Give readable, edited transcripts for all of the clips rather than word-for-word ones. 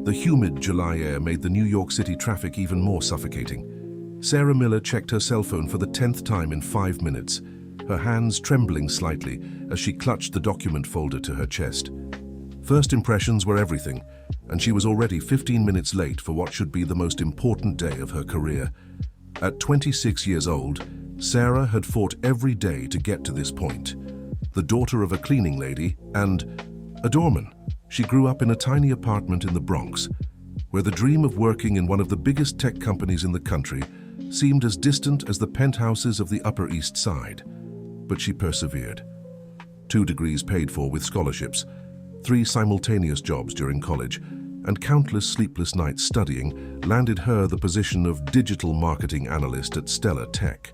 The humid July air made the New York City traffic even more suffocating. Sarah Miller checked her cell phone for the 10th time in 5 minutes, her hands trembling slightly as she clutched the document folder to her chest. First impressions were everything, and she was already 15 minutes late for what should be the most important day of her career. At 26 years old, Sarah had fought every day to get to this point. The daughter of a cleaning lady and a doorman, she grew up in a tiny apartment in the Bronx, where the dream of working in one of the biggest tech companies in the country seemed as distant as the penthouses of the Upper East Side. But she persevered. 2 degrees paid for with scholarships, 3 simultaneous jobs during college, and countless sleepless nights studying landed her the position of digital marketing analyst at Stellar Tech.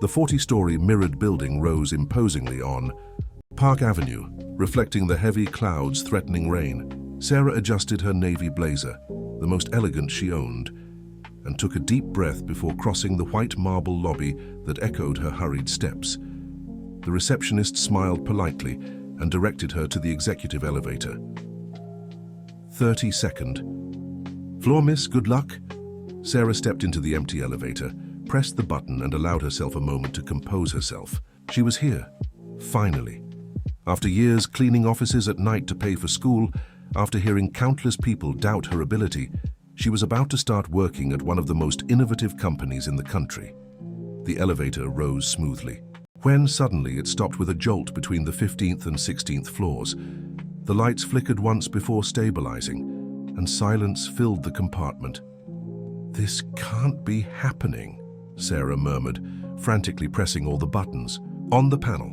The 40-story mirrored building rose imposingly on Park Avenue, reflecting the heavy clouds threatening rain. Sarah adjusted her navy blazer, the most elegant she owned, and took a deep breath before crossing the white marble lobby that echoed her hurried steps. The receptionist smiled politely and directed her to the executive elevator. 30-second. "Floor, miss, good luck." Sarah stepped into the empty elevator, pressed the button and allowed herself a moment to compose herself. She was here, finally. After years cleaning offices at night to pay for school, after hearing countless people doubt her ability, she was about to start working at one of the most innovative companies in the country. The elevator rose smoothly, when suddenly it stopped with a jolt between the 15th and 16th floors. The lights flickered once before stabilizing, and silence filled the compartment. "This can't be happening," Sarah murmured, frantically pressing all the buttons. On the panel.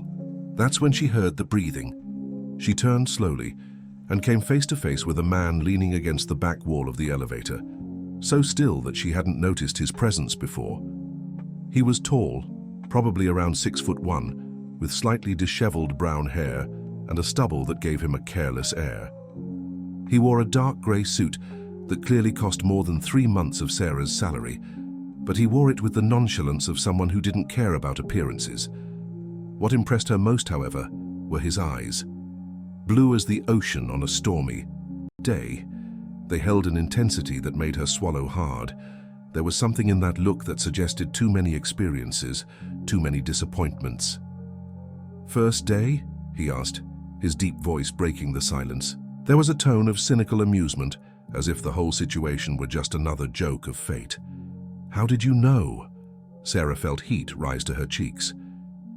That's when she heard the breathing. She turned slowly and came face to face with a man leaning against the back wall of the elevator, so still that she hadn't noticed his presence before. He was tall, probably around 6'1", with slightly disheveled brown hair and a stubble that gave him a careless air. He wore a dark grey suit that clearly cost more than 3 months of Sarah's salary, but he wore it with the nonchalance of someone who didn't care about appearances. What impressed her most, however, were his eyes. Blue as the ocean on a stormy day, they held an intensity that made her swallow hard. There was something in that look that suggested too many experiences, too many disappointments. "First day?" he asked, his deep voice breaking the silence. There was a tone of cynical amusement, as if the whole situation were just another joke of fate. "How did you know?" Sarah felt heat rise to her cheeks.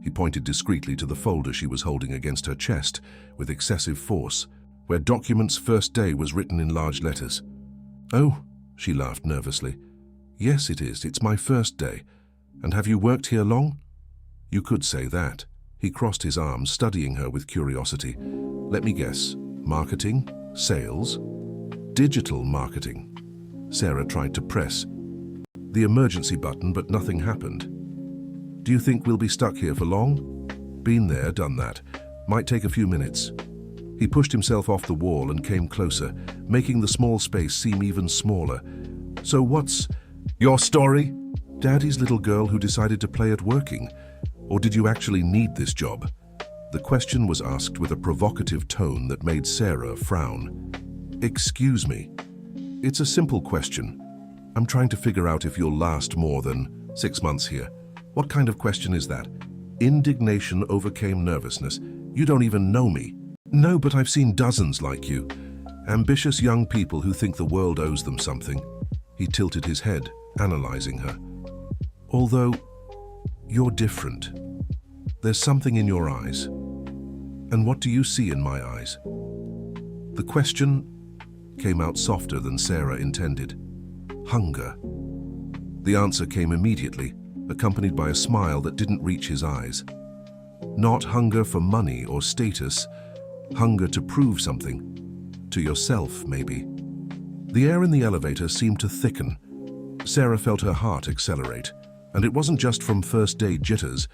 He pointed discreetly to the folder she was holding against her chest with excessive force, where documents first day was written in large letters. "Oh," she laughed nervously. "Yes, it is. It's my first day. And have you worked here long?" "You could say that." He crossed his arms, studying her with curiosity. "Let me guess. Marketing? Sales? Digital marketing?" Sarah tried to press the emergency button, but nothing happened. "Do you think we'll be stuck here for long?" "Been there, done that. Might take a few minutes." He pushed himself off the wall and came closer, making the small space seem even smaller. "So what's your story?" "Daddy's little girl who decided to play at working. Or did you actually need this job?" The question was asked with a provocative tone that made Sarah frown. "Excuse me. It's a simple question. I'm trying to figure out if you'll last more than 6 months here." "What kind of question is that?" Indignation overcame nervousness. "You don't even know me." "No, but I've seen dozens like you. Ambitious young people who think the world owes them something." He tilted his head, analyzing her. "Although, you're different. There's something in your eyes. And what do you see in my eyes?" The question came out softer than Sarah intended. "Hunger." The answer came immediately, accompanied by a smile that didn't reach his eyes. "Not hunger for money or status, hunger to prove something. To yourself, maybe." The air in the elevator seemed to thicken. Sarah felt her heart accelerate, and it wasn't just from first-day jitters.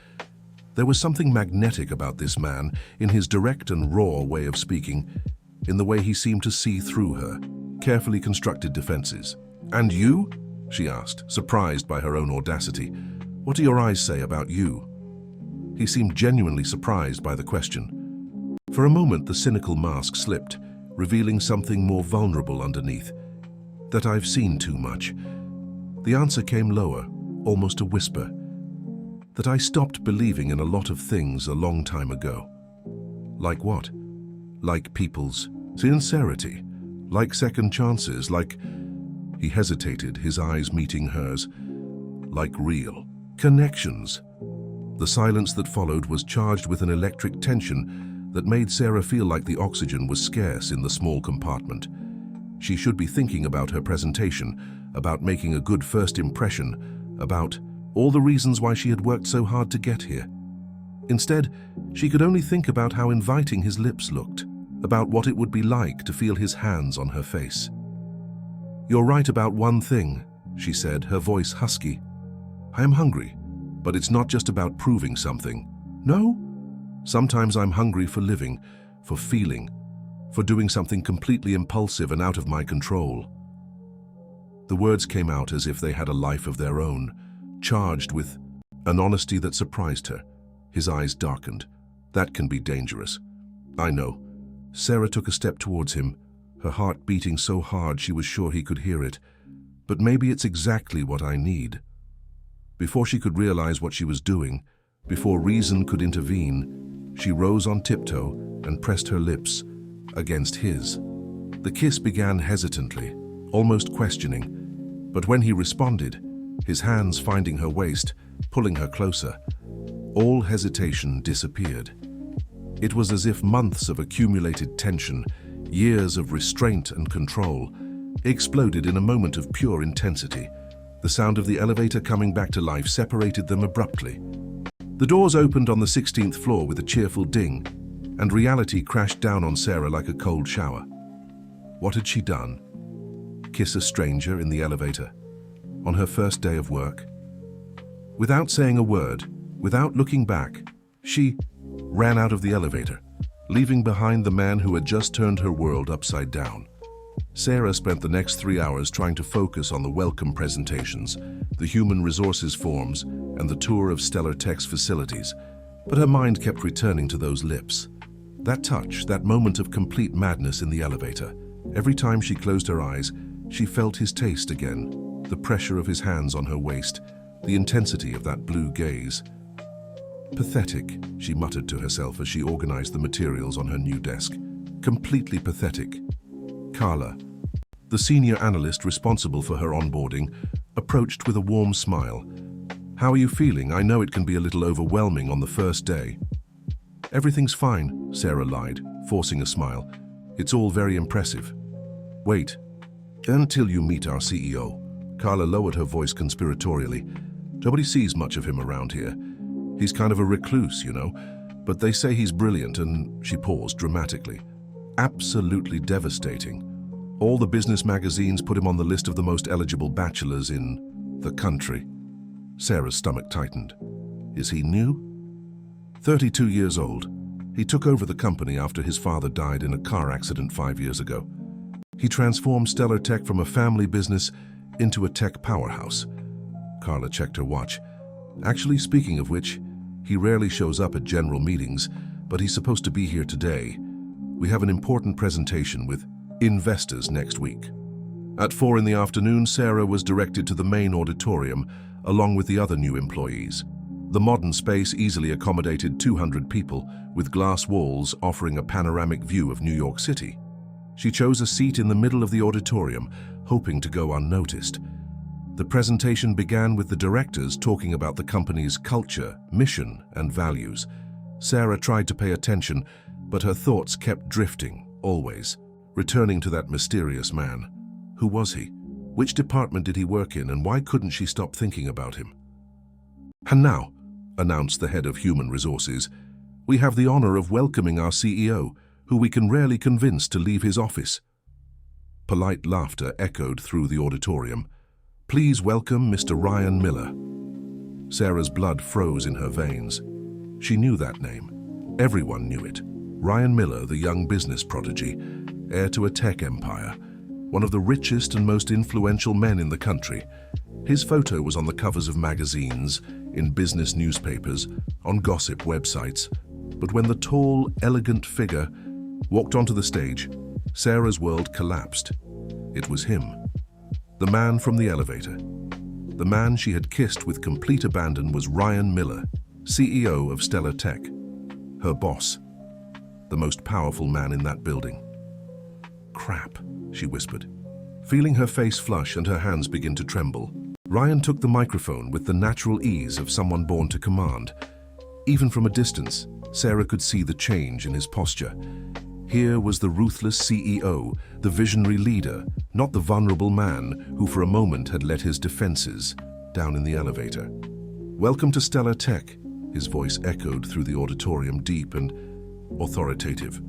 There was something magnetic about this man, in his direct and raw way of speaking, in the way he seemed to see through her carefully constructed defenses. "And you?" she asked, surprised by her own audacity. "What do your eyes say about you?" He seemed genuinely surprised by the question. For a moment, the cynical mask slipped, revealing something more vulnerable underneath. That I've seen too much. The answer came lower, almost a whisper. That I stopped believing in a lot of things a long time ago. Like what? Like people's sincerity, like second chances, like... He hesitated, his eyes meeting hers. Like real connections. The silence that followed was charged with an electric tension that made Sarah feel like the oxygen was scarce in the small compartment. She should be thinking about her presentation, about making a good first impression, about all the reasons why she had worked so hard to get here. Instead, she could only think about how inviting his lips looked, about what it would be like to feel his hands on her face. "You're right about one thing," she said, her voice husky. "I am hungry, but it's not just about proving something. No? Sometimes I'm hungry for living, for feeling, for doing something completely impulsive and out of my control." The words came out as if they had a life of their own, charged with an honesty that surprised her. His eyes darkened. That can be dangerous. "I know." Sarah took a step towards him, her heart beating so hard she was sure he could hear it. "But maybe it's exactly what I need." Before she could realize what she was doing, before reason could intervene, she rose on tiptoe and pressed her lips against his. The kiss began hesitantly, almost questioning, but when he responded, his hands finding her waist, pulling her closer, all hesitation disappeared. It was as if months of accumulated tension, years of restraint and control, exploded in a moment of pure intensity. The sound of the elevator coming back to life separated them abruptly. The doors opened on the 16th floor with a cheerful ding, and reality crashed down on Sarah like a cold shower. What had she done? Kiss a stranger in the elevator? On her first day of work? Without saying a word, without looking back, she ran out of the elevator, leaving behind the man who had just turned her world upside down. Sarah spent the next 3 hours trying to focus on the welcome presentations, the human resources forms, and the tour of Stellar Tech's facilities, but her mind kept returning to those lips. That touch, that moment of complete madness in the elevator. Every time she closed her eyes, she felt his taste again, the pressure of his hands on her waist, the intensity of that blue gaze. "Pathetic," she muttered to herself as she organized the materials on her new desk. "Completely pathetic." Carla, the senior analyst responsible for her onboarding, approached with a warm smile. "How are you feeling? I know it can be a little overwhelming on the first day." "Everything's fine," Sarah lied, forcing a smile. "It's all very impressive." "Wait, until you meet our CEO." Carla lowered her voice conspiratorially. "Nobody sees much of him around here. He's kind of a recluse, you know, but they say he's brilliant," and she paused dramatically. "Absolutely devastating. All the business magazines put him on the list of the most eligible bachelors in the country." Sarah's stomach tightened. "Is he new?" 32 years old. He took over the company after his father died in a car accident 5 years ago. He transformed Stellar Tech from a family business into a tech powerhouse." Carla checked her watch. "Actually, speaking of which, he rarely shows up at general meetings, but he's supposed to be here today. We have an important presentation with investors next week." At 4 in the afternoon, Sarah was directed to the main auditorium, along with the other new employees. The modern space easily accommodated 200 people, with glass walls offering a panoramic view of New York City. She chose a seat in the middle of the auditorium, hoping to go unnoticed. The presentation began with the directors talking about the company's culture, mission, and values. Sarah tried to pay attention, but her thoughts kept drifting, always, returning to that mysterious man. Who was he? Which department did he work in, and why couldn't she stop thinking about him? "And now," announced the head of human resources, "we have the honor of welcoming our CEO, who we can rarely convince to leave his office." Polite laughter echoed through the auditorium. "Please welcome Mr. Ryan Miller." Sarah's blood froze in her veins. She knew that name. Everyone knew it. Ryan Miller, the young business prodigy, heir to a tech empire, one of the richest and most influential men in the country. His photo was on the covers of magazines, in business newspapers, on gossip websites. But when the tall, elegant figure walked onto the stage, Sarah's world collapsed. It was him. The man from the elevator. The man she had kissed with complete abandon was Ryan Miller, CEO of Stellar Tech. Her boss. The most powerful man in that building. "Crap," she whispered, feeling her face flush and her hands begin to tremble. Ryan took the microphone with the natural ease of someone born to command. Even from a distance, Sarah could see the change in his posture. Here was the ruthless CEO, the visionary leader, not the vulnerable man who for a moment had let his defenses down in the elevator. "Welcome to Stellar Tech," his voice echoed through the auditorium, deep and authoritative.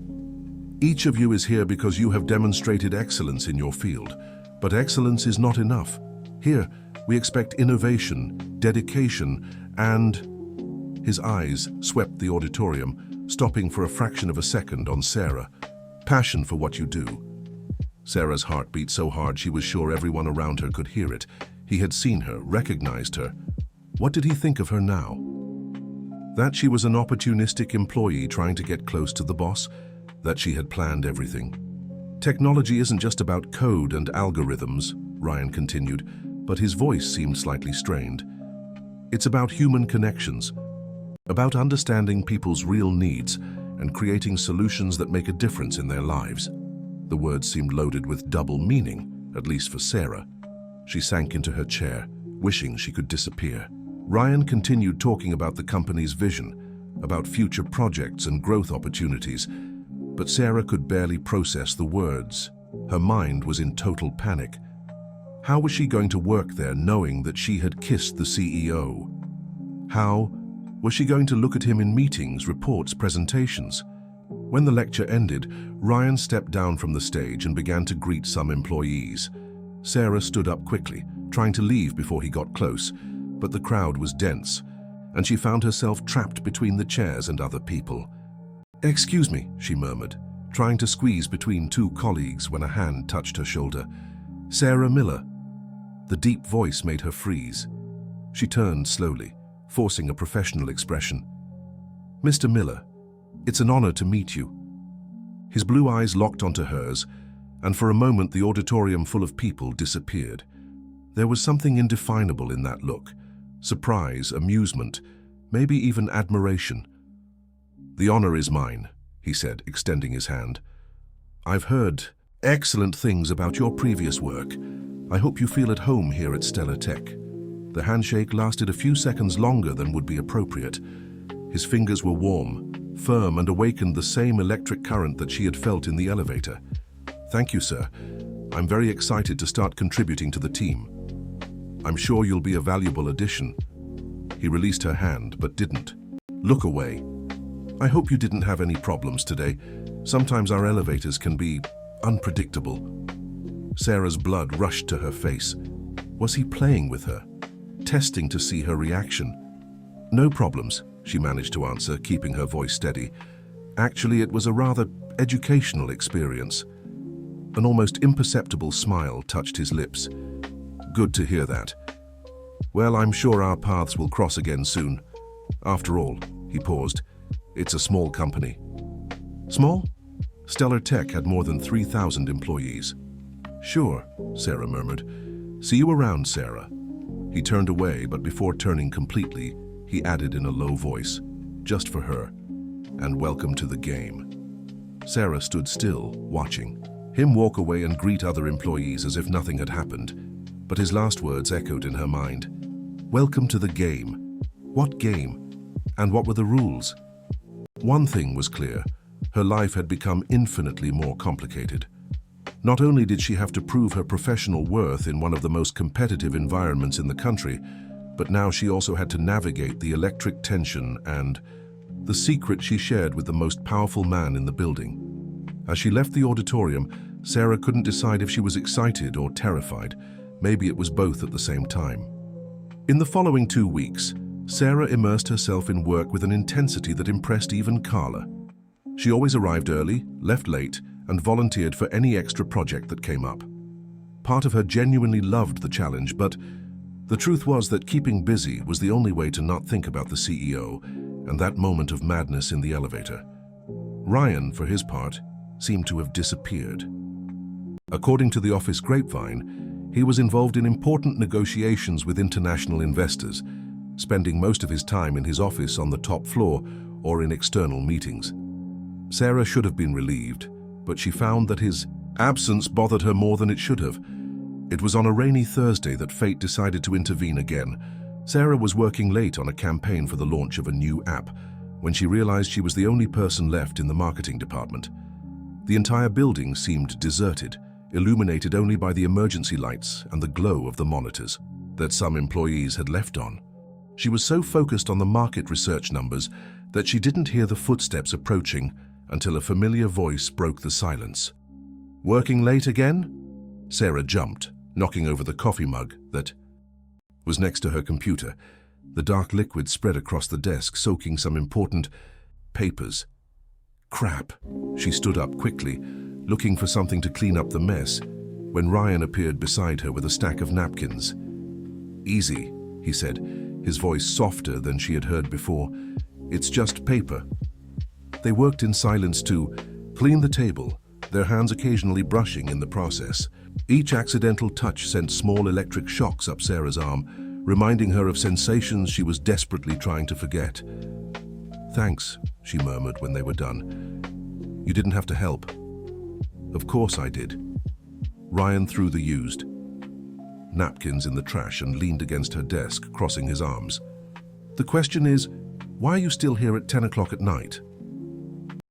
"Each of you is here because you have demonstrated excellence in your field, but excellence is not enough. Here, we expect innovation, dedication, and..." His eyes swept the auditorium, stopping for a fraction of a second on Sarah. "Passion for what you do." Sarah's heart beat so hard she was sure everyone around her could hear it. He had seen her, recognized her. What did he think of her now? That she was an opportunistic employee trying to get close to the boss? That she had planned everything? "Technology isn't just about code and algorithms," Ryan continued, but his voice seemed slightly strained. "It's about human connections, about understanding people's real needs and creating solutions that make a difference in their lives." The words seemed loaded with double meaning, at least for Sarah. She sank into her chair, wishing she could disappear. Ryan continued talking about the company's vision, about future projects and growth opportunities, but Sarah could barely process the words. Her mind was in total panic. How was she going to work there knowing that she had kissed the CEO? How was she going to look at him in meetings, reports, presentations? When the lecture ended, Ryan stepped down from the stage and began to greet some employees. Sarah stood up quickly, trying to leave before he got close, but the crowd was dense, and she found herself trapped between the chairs and other people. "Excuse me," she murmured, trying to squeeze between two colleagues when a hand touched her shoulder. "Sarah Miller." The deep voice made her freeze. She turned slowly, forcing a professional expression. "Mr. Miller, it's an honor to meet you." His blue eyes locked onto hers, and for a moment the auditorium full of people disappeared. There was something indefinable in that look. Surprise, amusement, maybe even admiration. "The honor is mine," he said, extending his hand. "I've heard excellent things about your previous work. I hope you feel at home here at Stellar Tech." The handshake lasted a few seconds longer than would be appropriate. His fingers were warm, firm, and awakened the same electric current that she had felt in the elevator. "Thank you, sir. I'm very excited to start contributing to the team. I'm sure you'll be a valuable addition." He released her hand, but didn't. "Look away. I hope you didn't have any problems today. Sometimes our elevators can be unpredictable." Sarah's blood rushed to her face. Was he playing with her? Testing to see her reaction? "No problems," she managed to answer, keeping her voice steady. "Actually, it was a rather educational experience." An almost imperceptible smile touched his lips. "Good to hear that. Well, I'm sure our paths will cross again soon. After all," he paused, "it's a small company." "Small?" Stellar Tech had more than 3,000 employees. "Sure," Sarah murmured. "See you around, Sarah." He turned away, but before turning completely, he added in a low voice, just for her, "And welcome to the game." Sarah stood still, watching him walk away and greet other employees as if nothing had happened, but his last words echoed in her mind. Welcome to the game. What game? And what were the rules? One thing was clear. Her life had become infinitely more complicated. Not only did she have to prove her professional worth in one of the most competitive environments in the country, but now she also had to navigate the electric tension and the secret she shared with the most powerful man in the building. As she left the auditorium, Sarah couldn't decide if she was excited or terrified. Maybe it was both at the same time. In the following 2 weeks, Sarah immersed herself in work with an intensity that impressed even Carla. She always arrived early, left late, and volunteered for any extra project that came up. Part of her genuinely loved the challenge, but the truth was that keeping busy was the only way to not think about the CEO and that moment of madness in the elevator. Ryan, for his part, seemed to have disappeared. According to the office grapevine, he was involved in important negotiations with international investors, spending most of his time in his office on the top floor or in external meetings. Sarah should have been relieved, but she found that his absence bothered her more than it should have. It was on a rainy Thursday that fate decided to intervene again. Sarah was working late on a campaign for the launch of a new app when she realized she was the only person left in the marketing department. The entire building seemed deserted, illuminated only by the emergency lights and the glow of the monitors that some employees had left on. She was so focused on the market research numbers that she didn't hear the footsteps approaching until a familiar voice broke the silence. "Working late again?" Sarah jumped, knocking over the coffee mug that was next to her computer. The dark liquid spread across the desk, soaking some important papers. Crap. She stood up quickly, looking for something to clean up the mess, when Ryan appeared beside her with a stack of napkins. "Easy," he said, his voice softer than she had heard before. "It's just paper." They worked in silence to clean the table, their hands occasionally brushing in the process. Each accidental touch sent small electric shocks up Sarah's arm, reminding her of sensations she was desperately trying to forget. "Thanks," she murmured when they were done. "You didn't have to help." "Of course I did." Ryan threw the used napkins in the trash and leaned against her desk, crossing his arms. "The question is, why are you still here at 10 o'clock at night?"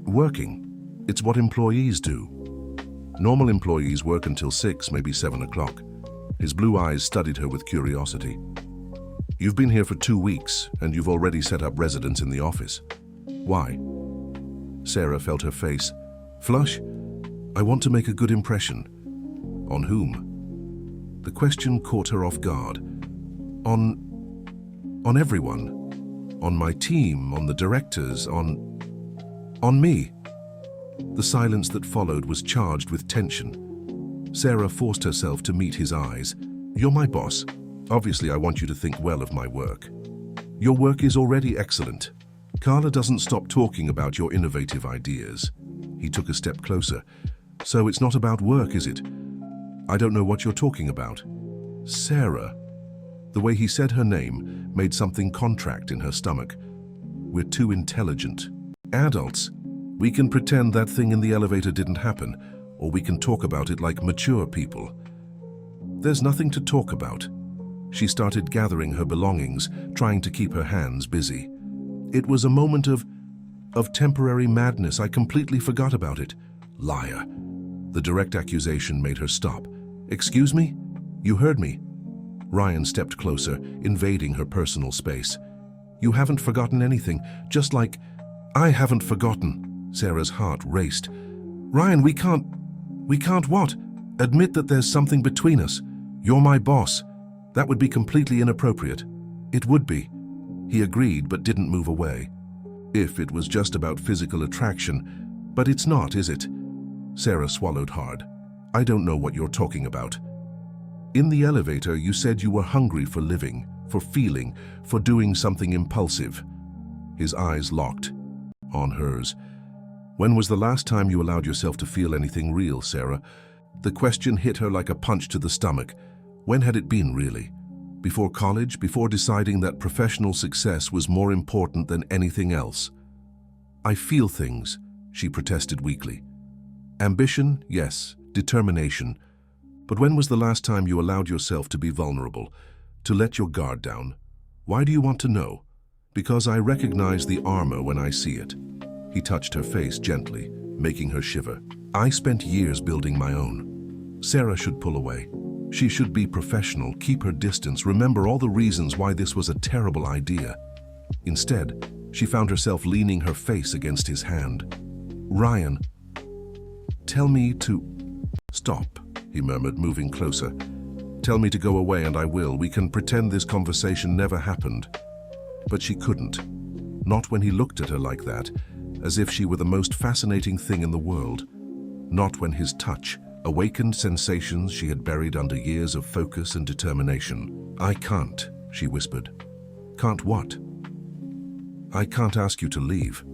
"Working. It's what employees do. Normal employees work until 6, maybe 7 o'clock. His blue eyes studied her with curiosity. "You've been here for 2 weeks, and you've already set up residence in the office. Why?" Sarah felt her face flush. "I want to make a good impression." "On whom?" The question caught her off guard. On everyone. On my team, on the directors, on me." The silence that followed was charged with tension. Sarah forced herself to meet his eyes. "You're my boss. Obviously, I want you to think well of my work. Your work is already excellent. Carla doesn't stop talking about your innovative ideas." He took a step closer. "So it's not about work, is it?" "I don't know what you're talking about." "Sarah." The way he said her name made something contract in her stomach. "We're too intelligent. Adults. We can pretend that thing in the elevator didn't happen, or we can talk about it like mature people." "There's nothing to talk about." She started gathering her belongings, trying to keep her hands busy. "It was a moment of temporary madness. I completely forgot about it." "Liar." The direct accusation made her stop. "Excuse me? You heard me." Ryan stepped closer, invading her personal space. "You haven't forgotten anything, just like I haven't forgotten." Sarah's heart raced. "Ryan, we can't what? Admit that there's something between us. You're my boss. That would be completely inappropriate." "It would be." He agreed but didn't move away. "If it was just about physical attraction, but it's not, is it?" Sarah swallowed hard. "I don't know what you're talking about." "In the elevator, you said you were hungry for living, for feeling, for doing something impulsive." His eyes locked on hers. "When was the last time you allowed yourself to feel anything real, Sarah?" The question hit her like a punch to the stomach. When had it been, really? Before college, before deciding that professional success was more important than anything else? "I feel things," she protested weakly. "Ambition, yes. Determination. But when was the last time you allowed yourself to be vulnerable, to let your guard down? Why do you want to know?" "Because I recognize the armor when I see it." He touched her face gently, making her shiver. "I spent years building my own." Sarah should pull away. She should be professional, keep her distance, remember all the reasons why this was a terrible idea. Instead, she found herself leaning her face against his hand. "Ryan, tell me to..." "Stop," he murmured, moving closer. "Tell me to go away and I will. We can pretend this conversation never happened." But she couldn't. Not when he looked at her like that, as if she were the most fascinating thing in the world. Not when his touch awakened sensations she had buried under years of focus and determination. "I can't," she whispered. "Can't what?" "I can't ask you to leave."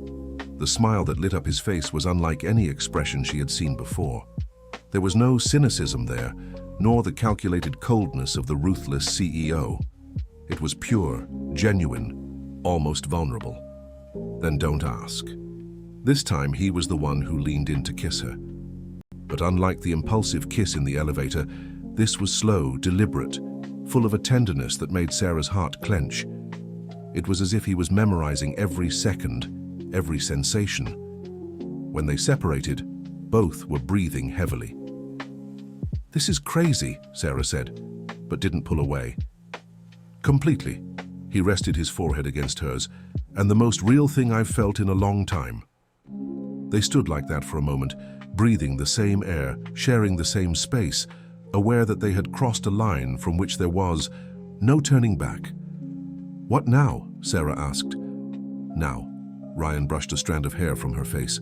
The smile that lit up his face was unlike any expression she had seen before. There was no cynicism there, nor the calculated coldness of the ruthless CEO. It was pure, genuine, almost vulnerable. Then don't ask. This time he was the one who leaned in to kiss her. But unlike the impulsive kiss in the elevator, this was slow, deliberate, full of a tenderness that made Sarah's heart clench. It was as if he was memorizing every second, every sensation. When they separated, both were breathing heavily. "This is crazy," Sarah said, but didn't pull away. "Completely." He rested his forehead against hers, "and the most real thing I've felt in a long time." They stood like that for a moment, breathing the same air, sharing the same space, aware that they had crossed a line from which there was no turning back. "What now?" Sarah asked. "Now," Ryan brushed a strand of hair from her face.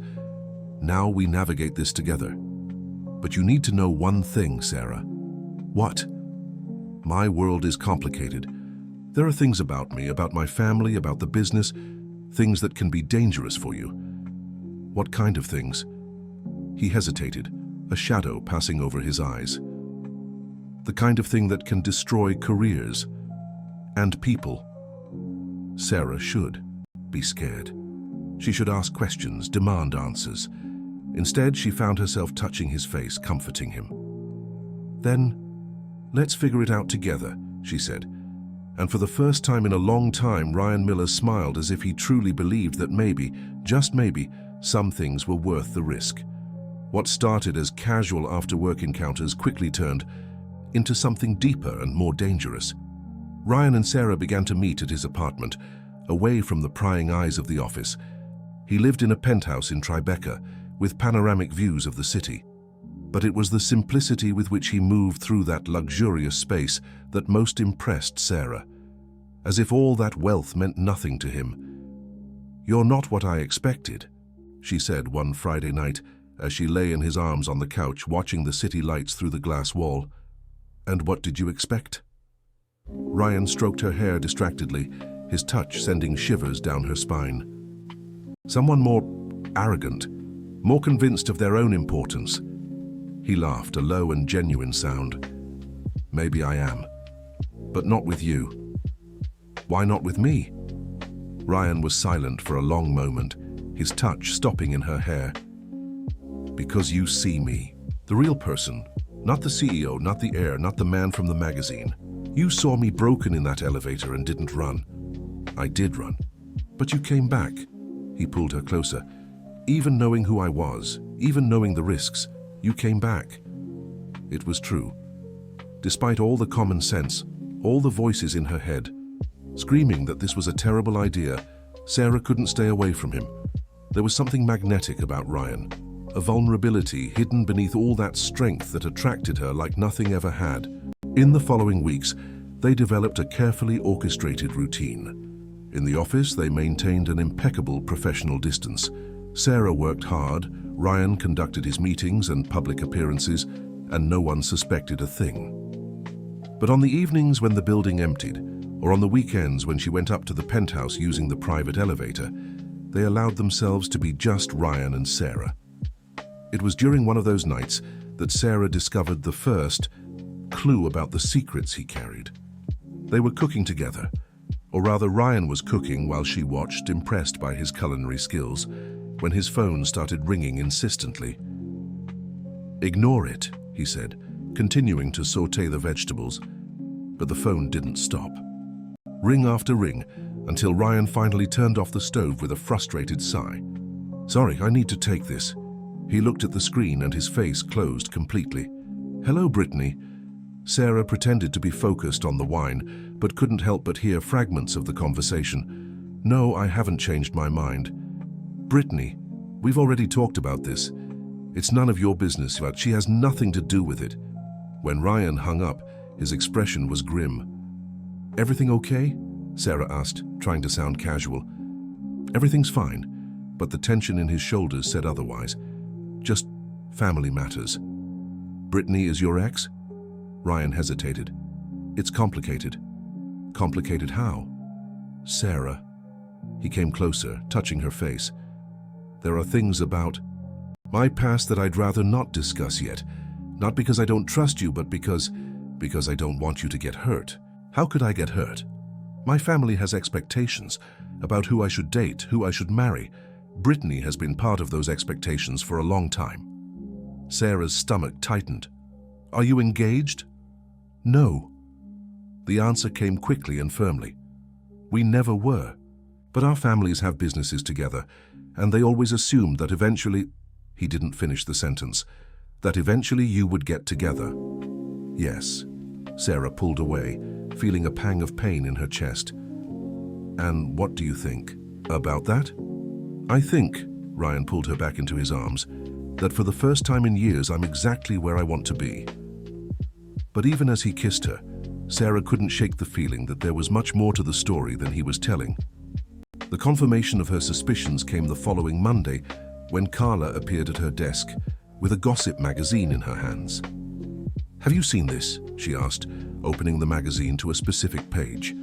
"Now we navigate this together. But you need to know one thing, Sarah." "What?" "My world is complicated. There are things about me, about my family, about the business, things that can be dangerous for you." "What kind of things?" He hesitated, a shadow passing over his eyes. "The kind of thing that can destroy careers and people." Sarah should be scared. She should ask questions, demand answers. Instead, she found herself touching his face, comforting him. "Then, let's figure it out together," she said. And for the first time in a long time, Ryan Miller smiled as if he truly believed that maybe, just maybe, some things were worth the risk. What started as casual after-work encounters quickly turned into something deeper and more dangerous. Ryan and Sarah began to meet at his apartment, away from the prying eyes of the office. He lived in a penthouse in Tribeca, with panoramic views of the city. But it was the simplicity with which he moved through that luxurious space that most impressed Sarah, as if all that wealth meant nothing to him. "You're not what I expected," she said one Friday night as she lay in his arms on the couch watching the city lights through the glass wall. "And what did you expect?" Ryan stroked her hair distractedly, his touch sending shivers down her spine. "Someone more arrogant, more convinced of their own importance." He laughed, a low and genuine sound. "Maybe I am, but not with you." "Why not with me?" Ryan was silent for a long moment, his touch stopping in her hair. "Because you see me, the real person, not the CEO, not the heir, not the man from the magazine. You saw me broken in that elevator and didn't run. I did run, but you came back." He pulled her closer. "Even knowing who I was, even knowing the risks, you came back." It was true. Despite all the common sense, all the voices in her head, screaming that this was a terrible idea, Sarah couldn't stay away from him. There was something magnetic about Ryan, a vulnerability hidden beneath all that strength that attracted her like nothing ever had. In the following weeks, they developed a carefully orchestrated routine. In the office, they maintained an impeccable professional distance. Sarah worked hard, Ryan conducted his meetings and public appearances, and no one suspected a thing. But on the evenings when the building emptied, or on the weekends when she went up to the penthouse using the private elevator, they allowed themselves to be just Ryan and Sarah. It was during one of those nights that Sarah discovered the first clue about the secrets he carried. They were cooking together, or rather Ryan was cooking while she watched, impressed by his culinary skills, when his phone started ringing insistently. "Ignore it," he said, continuing to sauté the vegetables. But the phone didn't stop. Ring after ring, until Ryan finally turned off the stove with a frustrated sigh. "Sorry, I need to take this." He looked at the screen and his face closed completely. "Hello, Brittany." Sarah pretended to be focused on the wine, but couldn't help but hear fragments of the conversation. "No, I haven't changed my mind." "Brittany, we've already talked about this. It's none of your business, but she has nothing to do with it." When Ryan hung up, his expression was grim. "Everything okay?" Sarah asked, trying to sound casual. "Everything's fine," but the tension in his shoulders said otherwise. "Just family matters." "Brittany is your ex?" Ryan hesitated. "It's complicated." "Complicated how?" "Sarah." He came closer, touching her face. There are things about my past that I'd rather not discuss yet. Not because I don't trust you, but because I don't want you to get hurt. How could I get hurt? My family has expectations about who I should date, who I should marry. Brittany has been part of those expectations for a long time. Sarah's stomach tightened. Are you engaged? No. The answer came quickly and firmly. We never were. But our families have businesses together, and they always assumed that eventually— He didn't finish the sentence. That eventually you would get together. Yes. Sarah pulled away, feeling a pang of pain in her chest. And what do you think about that? I think, Ryan pulled her back into his arms, that for the first time in years I'm exactly where I want to be. But even as he kissed her, Sarah couldn't shake the feeling that there was much more to the story than he was telling. The confirmation of her suspicions came the following Monday when Carla appeared at her desk with a gossip magazine in her hands. Have you seen this? She asked, opening the magazine to a specific page.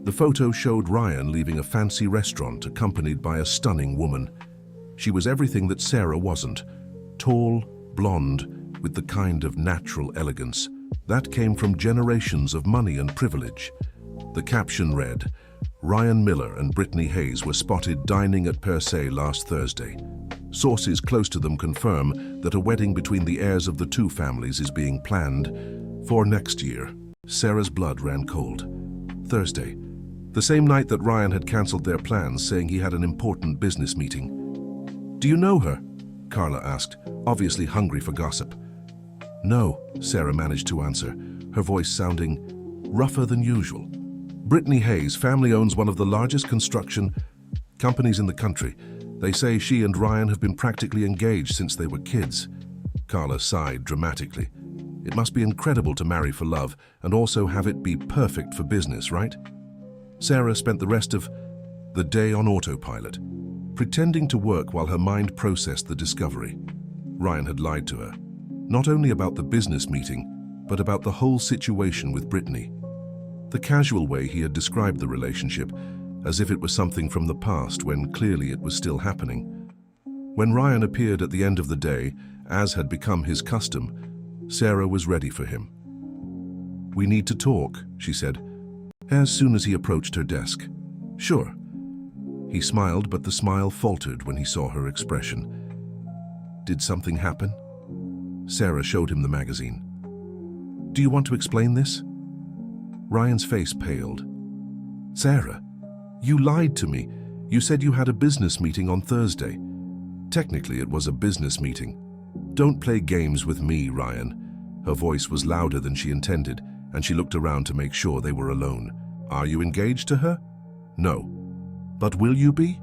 The photo showed Ryan leaving a fancy restaurant accompanied by a stunning woman. She was everything that Sarah wasn't. Tall, blonde, with the kind of natural elegance that came from generations of money and privilege. The caption read, Ryan Miller and Brittany Hayes were spotted dining at Per Se last Thursday. Sources close to them confirm that a wedding between the heirs of the two families is being planned for next year. Sarah's blood ran cold. Thursday, the same night that Ryan had cancelled their plans, saying he had an important business meeting. Do you know her? Carla asked, obviously hungry for gossip. No, Sarah managed to answer, her voice sounding rougher than usual. Brittany Hayes' family owns one of the largest construction companies in the country. They say she and Ryan have been practically engaged since they were kids. Carla sighed dramatically. It must be incredible to marry for love and also have it be perfect for business, right? Sarah spent the rest of the day on autopilot, pretending to work while her mind processed the discovery. Ryan had lied to her, not only about the business meeting, but about the whole situation with Brittany. The casual way he had described the relationship, as if it was something from the past when clearly it was still happening. When Ryan appeared at the end of the day, as had become his custom, Sarah was ready for him. We need to talk, she said, as soon as he approached her desk. Sure. He smiled, but the smile faltered when he saw her expression. Did something happen? Sarah showed him the magazine. Do you want to explain this? Ryan's face paled. Sarah, you lied to me. You said you had a business meeting on Thursday. Technically, it was a business meeting. Don't play games with me, Ryan. Her voice was louder than she intended, and she looked around to make sure they were alone. Are you engaged to her? No. But will you be?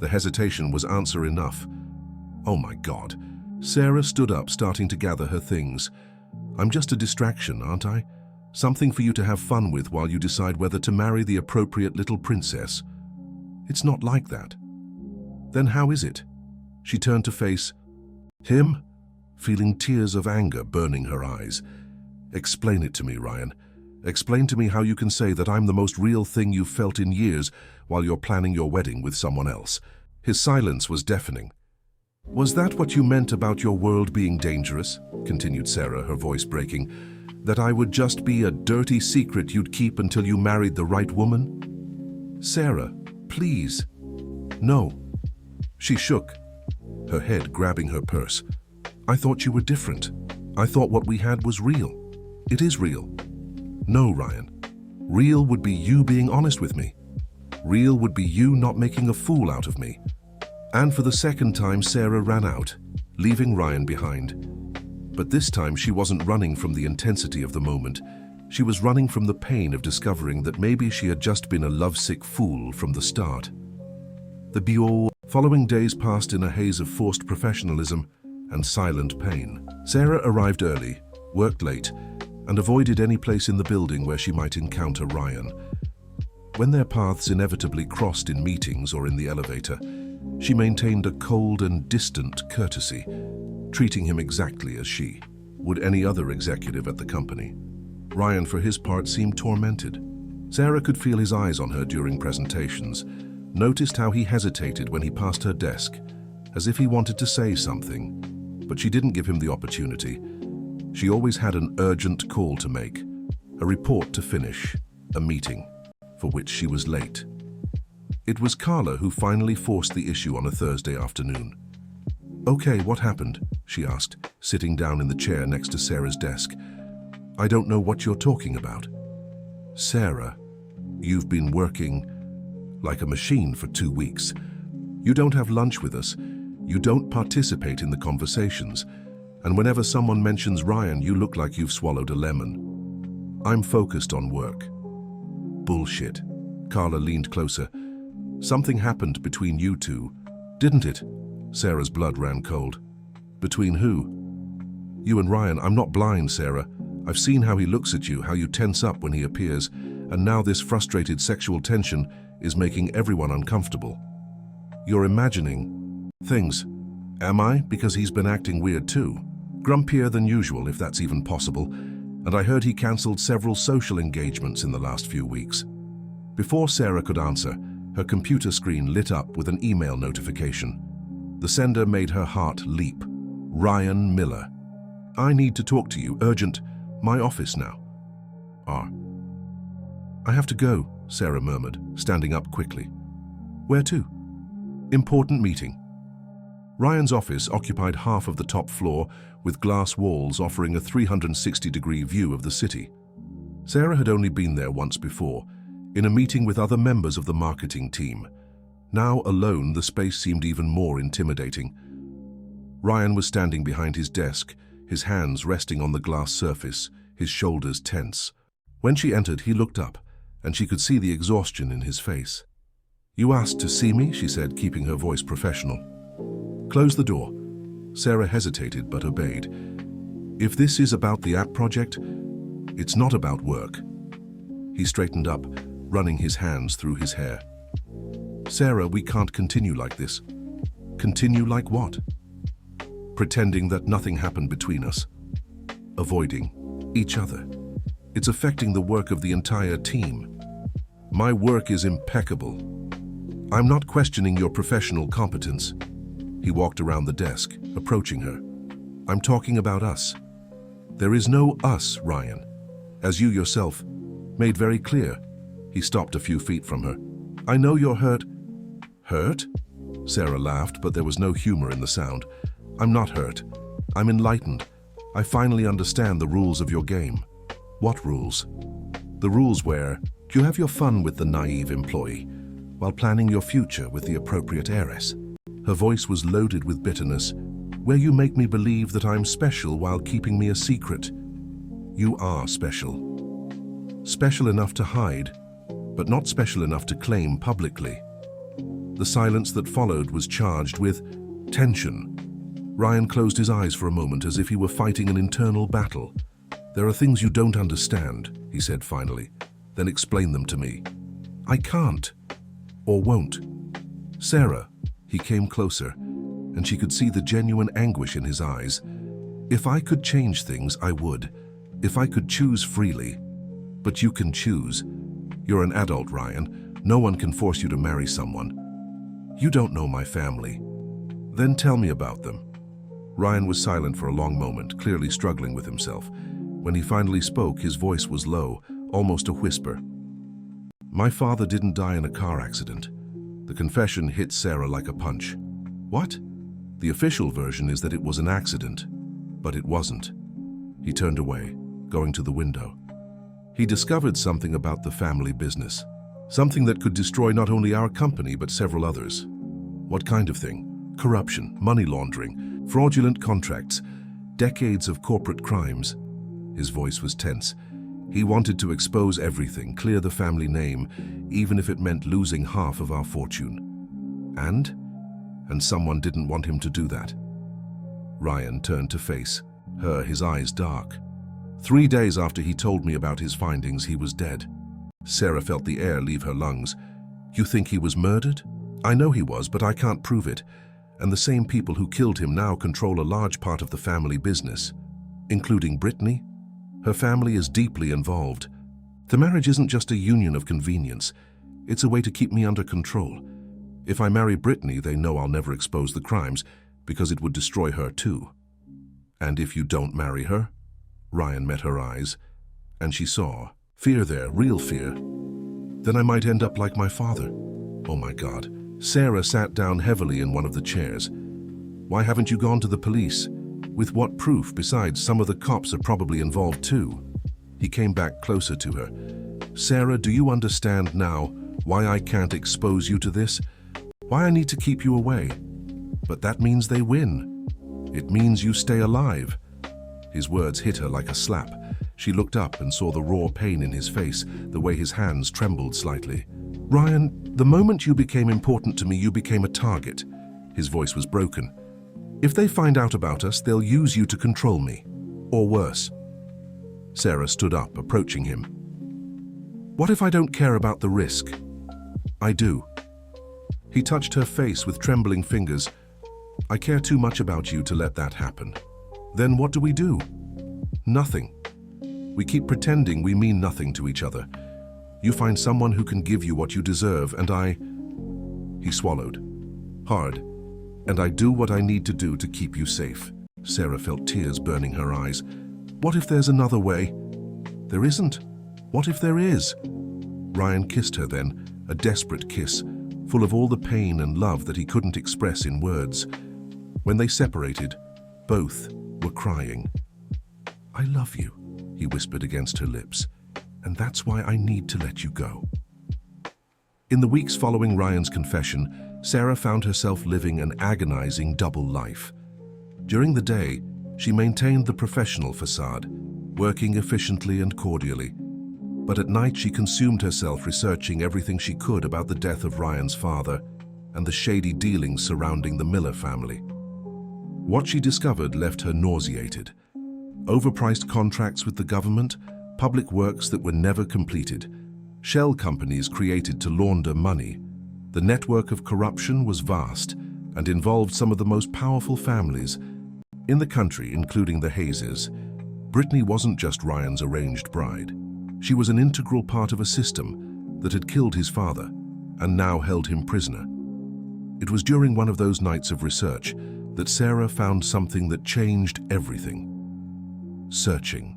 The hesitation was answer enough. Oh my God. Sarah stood up, starting to gather her things. I'm just a distraction, aren't I? Something for you to have fun with while you decide whether to marry the appropriate little princess. It's not like that. Then how is it? She turned to face him, feeling tears of anger burning her eyes. Explain it to me, Ryan. Explain to me how you can say that I'm the most real thing you've felt in years while you're planning your wedding with someone else. His silence was deafening. Was that what you meant about your world being dangerous? Continued Sarah, her voice breaking. That I would just be a dirty secret you'd keep until you married the right woman? Sarah, please. No. She shook, her head grabbing her purse. I thought you were different. I thought what we had was real. It is real. No, Ryan. Real would be you being honest with me. Real would be you not making a fool out of me. And for the second time, Sarah ran out, leaving Ryan behind. But this time she wasn't running from the intensity of the moment. She was running from the pain of discovering that maybe she had just been a lovesick fool from the start. The following days passed in a haze of forced professionalism and silent pain. Sarah arrived early, worked late, and avoided any place in the building where she might encounter Ryan. When their paths inevitably crossed in meetings or in the elevator, she maintained a cold and distant courtesy, treating him exactly as she would any other executive at the company. Ryan, for his part, seemed tormented. Sarah could feel his eyes on her during presentations, noticed how he hesitated when he passed her desk, as if he wanted to say something, but she didn't give him the opportunity. She always had an urgent call to make, a report to finish, a meeting, for which she was late. It was Carla who finally forced the issue on a Thursday afternoon. "Okay, what happened?" she asked, sitting down in the chair next to Sarah's desk. "I don't know what you're talking about." "Sarah, you've been working like a machine for 2 weeks. You don't have lunch with us. You don't participate in the conversations. And whenever someone mentions Ryan, you look like you've swallowed a lemon. I'm focused on work." "Bullshit." Carla leaned closer. "Something happened between you two, didn't it?" Sarah's blood ran cold. "Between who?" "You and Ryan. I'm not blind, Sarah. I've seen how he looks at you, how you tense up when he appears, and now this frustrated sexual tension is making everyone uncomfortable. You're imagining things. Am I? Because he's been acting weird too. Grumpier than usual, if that's even possible, and I heard he cancelled several social engagements in the last few weeks." Before Sarah could answer, her computer screen lit up with an email notification. The sender made her heart leap. Ryan Miller. "I need to talk to you, urgent. My office now." "I have to go," Sarah murmured, standing up quickly. "Where to?" "Important meeting." Ryan's office occupied half of the top floor, with glass walls offering a 360-degree view of the city. Sarah had only been there once before, in a meeting with other members of the marketing team. Now alone, the space seemed even more intimidating. Ryan was standing behind his desk, his hands resting on the glass surface, his shoulders tense. When she entered, he looked up, and she could see the exhaustion in his face. "You asked to see me," she said, keeping her voice professional. "Close the door." Sarah hesitated but obeyed. "If this is about the app project, it's not about work." He straightened up, running his hands through his hair. "Sarah, we can't continue like this." "Continue like what?" "Pretending that nothing happened between us. Avoiding each other. It's affecting the work of the entire team. My work is impeccable. I'm not questioning your professional competence." He walked around the desk, approaching her. "I'm talking about us. There is no us, Ryan, as you yourself made very clear." He stopped a few feet from her. "I know you're hurt." "Hurt?" Sarah laughed, but there was no humor in the sound. "I'm not hurt. I'm enlightened. I finally understand the rules of your game." "What rules?" "The rules where you have your fun with the naive employee, while planning your future with the appropriate heiress." Her voice was loaded with bitterness. "Where you make me believe that I'm special while keeping me a secret. You are special. Special enough to hide, but not special enough to claim publicly." The silence that followed was charged with tension. Ryan closed his eyes for a moment as if he were fighting an internal battle. "There are things you don't understand," he said finally. "Then explain them to me." "I can't. Or won't." "Sarah." He came closer, and she could see the genuine anguish in his eyes. "If I could change things, I would. If I could choose freely. But you can choose. You're an adult, Ryan. No one can force you to marry someone. You don't know my family. Then tell me about them." Ryan was silent for a long moment, clearly struggling with himself. When he finally spoke, his voice was low, almost a whisper. "My father didn't die in a car accident." The confession hit Sarah like a punch. "What?" "The official version is that it was an accident, but it wasn't." He turned away, going to the window. "He discovered something about the family business. Something that could destroy not only our company, but several others." "What kind of thing?" "Corruption, money laundering, fraudulent contracts, decades of corporate crimes." His voice was tense. He wanted to expose everything, clear the family name, even if it meant losing half of our fortune. And someone didn't want him to do that. Ryan turned to face her, his eyes dark. 3 days after he told me about his findings, he was dead. Sarah felt the air leave her lungs. "You think he was murdered?" "I know he was, but I can't prove it. And the same people who killed him now control a large part of the family business, including Brittany. Her family is deeply involved. The marriage isn't just a union of convenience. It's a way to keep me under control. If I marry Brittany, they know I'll never expose the crimes because it would destroy her too. And if you don't marry her? Ryan met her eyes, and she saw fear there, real fear. Then I might end up like my father. Oh my God. Sarah sat down heavily in one of the chairs. Why haven't you gone to the police? With what proof? Besides, some of the cops are probably involved too. He came back closer to her. Sarah, do you understand now why I can't expose you to this? Why I need to keep you away? But that means they win. It means you stay alive. His words hit her like a slap. She looked up and saw the raw pain in his face, the way his hands trembled slightly. Ryan, the moment you became important to me, you became a target. His voice was broken. If they find out about us, they'll use you to control me. Or worse. Sarah stood up, approaching him. What if I don't care about the risk? I do. He touched her face with trembling fingers. I care too much about you to let that happen. Then what do we do? Nothing. We keep pretending we mean nothing to each other. You find someone who can give you what you deserve, and I... He swallowed. Hard. And I do what I need to do to keep you safe. Sarah felt tears burning her eyes. What if there's another way? There isn't. What if there is? Ryan kissed her then, a desperate kiss, full of all the pain and love that he couldn't express in words. When they separated, both were crying. I love you, he whispered against her lips, and that's why I need to let you go. In the weeks following Ryan's confession, Sarah found herself living an agonizing double life. During the day, she maintained the professional facade, working efficiently and cordially. But at night she consumed herself researching everything she could about the death of Ryan's father and the shady dealings surrounding the Miller family. What she discovered left her nauseated. Overpriced contracts with the government, public works that were never completed, shell companies created to launder money. The network of corruption was vast and involved some of the most powerful families in the country, including the Hayeses. Brittany wasn't just Ryan's arranged bride. She was an integral part of a system that had killed his father and now held him prisoner. It was during one of those nights of research that Sarah found something that changed everything. Searching.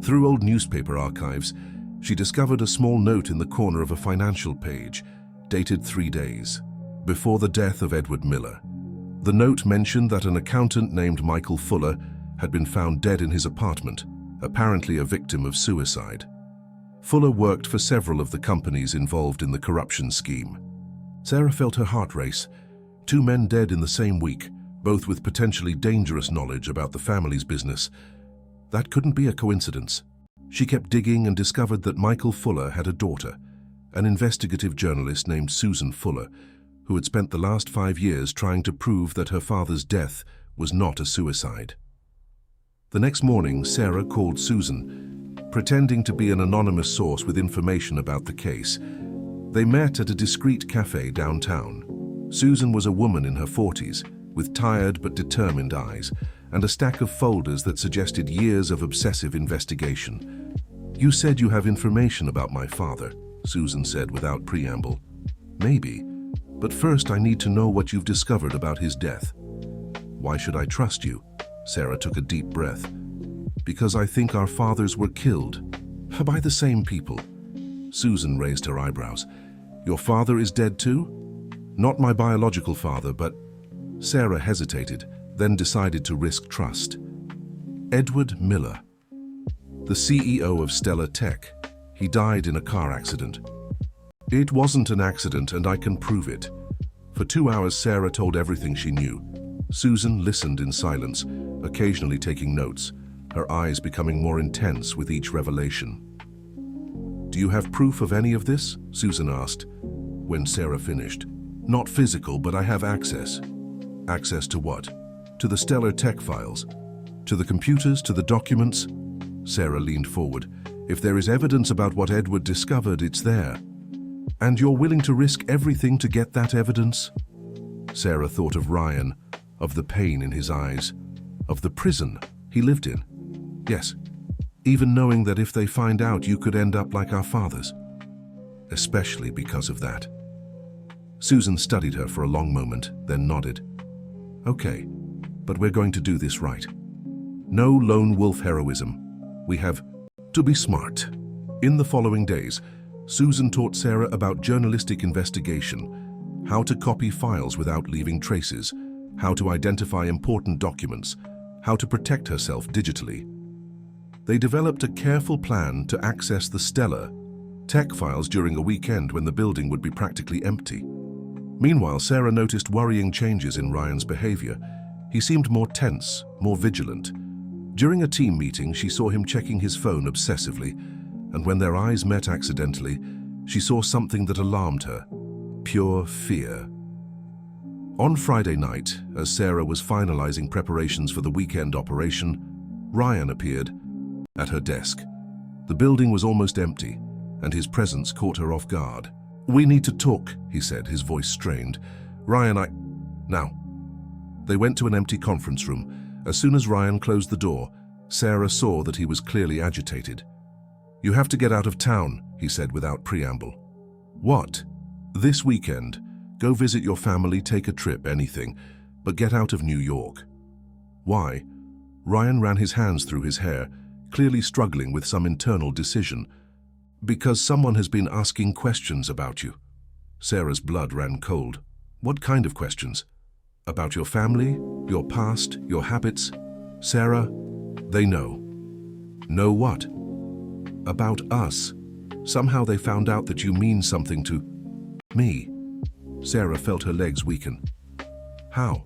Through old newspaper archives, she discovered a small note in the corner of a financial page, dated 3 days before the death of Edward Miller. The note mentioned that an accountant named Michael Fuller had been found dead in his apartment, apparently a victim of suicide. Fuller worked for several of the companies involved in the corruption scheme. Sarah felt her heart race. 2 men dead in the same week, both with potentially dangerous knowledge about the family's business. That couldn't be a coincidence. She kept digging and discovered that Michael Fuller had a daughter, an investigative journalist named Susan Fuller, who had spent the last 5 years trying to prove that her father's death was not a suicide. The next morning, Sarah called Susan, pretending to be an anonymous source with information about the case. They met at a discreet cafe downtown. Susan was a woman in her 40s, with tired but determined eyes, and a stack of folders that suggested years of obsessive investigation. You said you have information about my father, Susan said without preamble. Maybe, but first I need to know what you've discovered about his death. Why should I trust you? Sarah took a deep breath. Because I think our fathers were killed. By the same people. Susan raised her eyebrows. Your father is dead too? Not my biological father, but... Sarah hesitated, then decided to risk trust. Edward Miller, the CEO of Stellar Tech. He died in a car accident. It wasn't an accident, and I can prove it. For 2 hours, Sarah told everything she knew. Susan listened in silence, occasionally taking notes, her eyes becoming more intense with each revelation. Do you have proof of any of this? Susan asked, when Sarah finished. Not physical, but I have access. Access to what? To the Stellar Tech files? To the computers, to the documents? Sarah leaned forward. If there is evidence about what Edward discovered, it's there. And you're willing to risk everything to get that evidence? Sarah thought of Ryan, of the pain in his eyes, of the prison he lived in. Yes, even knowing that if they find out, you could end up like our fathers. Especially because of that. Susan studied her for a long moment, then nodded. Okay, but we're going to do this right. No lone wolf heroism. We have to be smart. In the following days, Susan taught Sarah about journalistic investigation, how to copy files without leaving traces, how to identify important documents, how to protect herself digitally. They developed a careful plan to access the stellar tech files during a weekend when the building would be practically empty. Meanwhile, Sarah noticed worrying changes in Ryan's behavior. He seemed more tense, more vigilant. During a team meeting, she saw him checking his phone obsessively, and when their eyes met accidentally, she saw something that alarmed her: pure fear. On Friday night, as Sarah was finalizing preparations for the weekend operation, Ryan appeared at her desk. The building was almost empty, and his presence caught her off guard. "We need to talk," he said, his voice strained. "Ryan, Now." They went to an empty conference room. As soon as Ryan closed the door, Sarah saw that he was clearly agitated. "You have to get out of town," he said without preamble. "What?" "This weekend. Go visit your family, take a trip, anything, but get out of New York." "Why?" Ryan ran his hands through his hair, clearly struggling with some internal decision. "Because someone has been asking questions about you." Sarah's blood ran cold. "What kind of questions?" "About your family, your past, your habits." "Sarah, they know." "Know what?" "About us. Somehow they found out that you mean something to me." Sarah felt her legs weaken. "How?"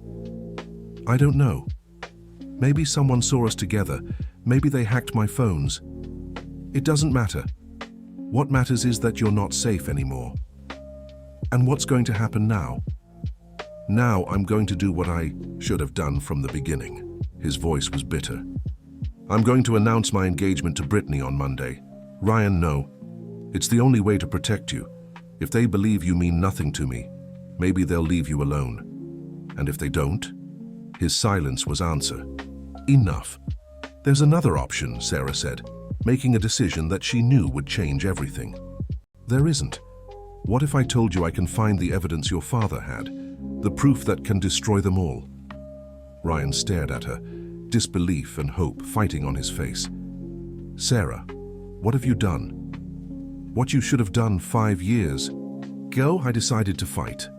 "I don't know. Maybe someone saw us together. Maybe they hacked my phones. It doesn't matter. What matters is that you're not safe anymore." "And what's going to happen now?" "Now I'm going to do what I should have done from the beginning." His voice was bitter. "I'm going to announce my engagement to Brittany on Monday." "Ryan, no. It's the only way to protect you. If they believe you mean nothing to me, maybe they'll leave you alone. And if they don't?" His silence was answer. "Enough." "There's another option," Sarah said, making a decision that she knew would change everything. "There isn't. What if I told you I can find the evidence your father had, the proof that can destroy them all?" Ryan stared at her, disbelief and hope fighting on his face. "Sarah, what have you done? What you should have done 5 years ago." "I decided to fight.